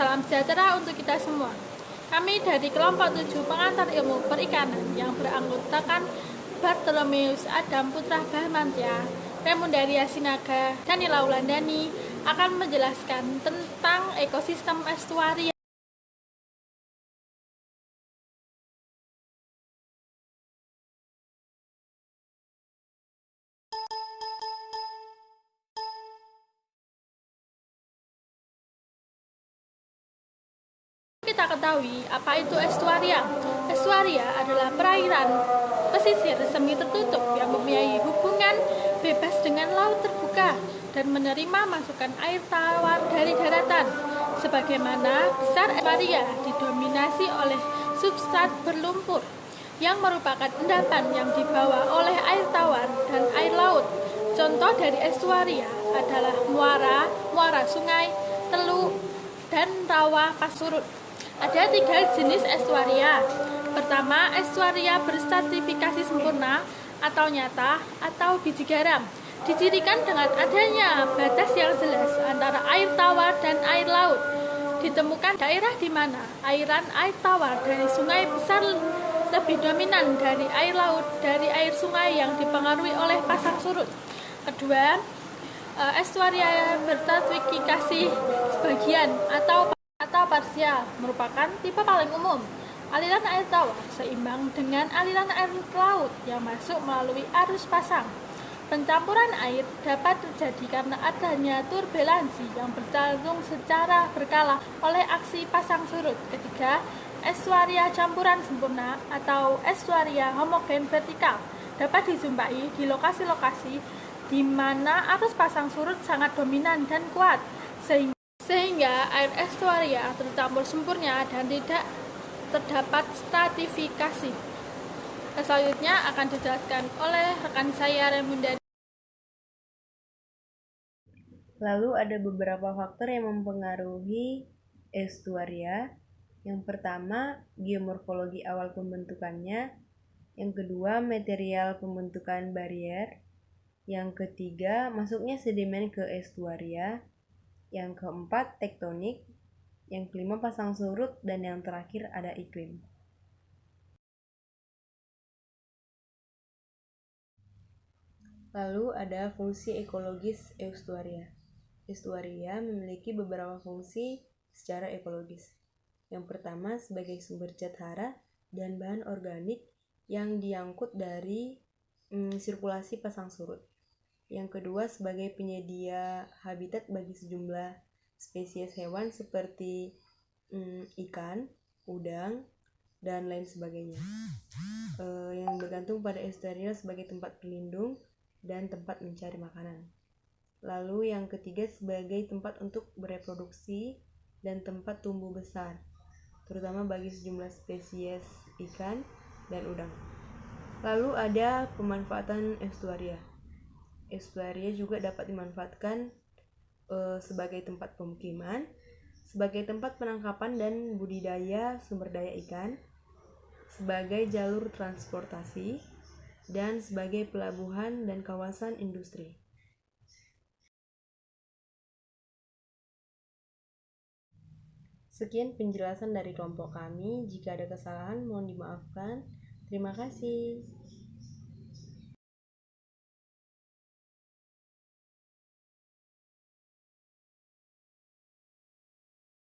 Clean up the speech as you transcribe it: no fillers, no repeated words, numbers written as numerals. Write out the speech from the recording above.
salam sejahtera untuk kita semua. Kami dari kelompok 7 pengantar ilmu perikanan yang beranggotakan Bartolomeus Adam Putra Bahmantia, Remundaria Sinaga, Danila Wulandani akan menjelaskan tentang ekosistem estuaria. Kita ketahui apa itu estuaria. Estuaria adalah perairan pesisir semi tertutup yang mempunyai hubungan bebas dengan laut terbuka dan menerima masukan air tawar dari daratan. Sebagaimana besar estuaria didominasi oleh substrat berlumpur yang merupakan endapan yang dibawa oleh air tawar dan air laut. Contoh dari estuaria adalah muara, muara sungai, teluk, dan rawa pas surut. Ada 3 jenis estuaria. Pertama, estuaria berstratifikasi sempurna atau nyata atau biji garam. Dicirikan dengan adanya batas yang jelas antara air tawar dan air laut. Ditemukan daerah di mana airan air tawar dari sungai besar lebih dominan dari air laut dari air sungai yang dipengaruhi oleh pasang surut. Kedua, estuaria berstratifikasi sebagian atau parsial merupakan tipe paling umum. Aliran air tawar seimbang dengan aliran air laut yang masuk melalui arus pasang. Pencampuran air dapat terjadi karena adanya turbulensi yang berlangsung secara berkala oleh aksi pasang surut. Ketiga, estuaria campuran sempurna atau estuaria homogen vertikal dapat dijumpai di lokasi-lokasi di mana arus pasang surut sangat dominan dan kuat, sehingga air estuaria tercampur sempurna dan tidak terdapat stratifikasi. Selanjutnya akan dijelaskan oleh rekan saya Remundani. Lalu ada beberapa faktor yang mempengaruhi estuaria. Yang pertama, geomorfologi awal pembentukannya. Yang kedua, material pembentukan barier. Yang ketiga, masuknya sedimen ke estuaria. Yang keempat, tektonik. Yang kelima, pasang surut. Dan yang terakhir ada iklim. Lalu ada fungsi ekologis estuaria. Estuaria memiliki beberapa fungsi secara ekologis. Yang pertama, sebagai sumber zat hara dan bahan organik yang diangkut dari sirkulasi pasang surut. Yang kedua, sebagai penyedia habitat bagi sejumlah spesies hewan seperti ikan, udang, dan lain sebagainya. Yang bergantung pada estuaria sebagai tempat pelindung dan tempat mencari makanan. Lalu yang ketiga, sebagai tempat untuk bereproduksi dan tempat tumbuh besar, terutama bagi sejumlah spesies ikan dan udang. Lalu ada pemanfaatan estuaria. Estuaria juga dapat dimanfaatkan sebagai tempat pemukiman, sebagai tempat penangkapan dan budidaya sumber daya ikan, sebagai jalur transportasi, dan sebagai pelabuhan dan kawasan industri. Sekian penjelasan dari kelompok kami. Jika ada kesalahan, mohon dimaafkan. Terima kasih.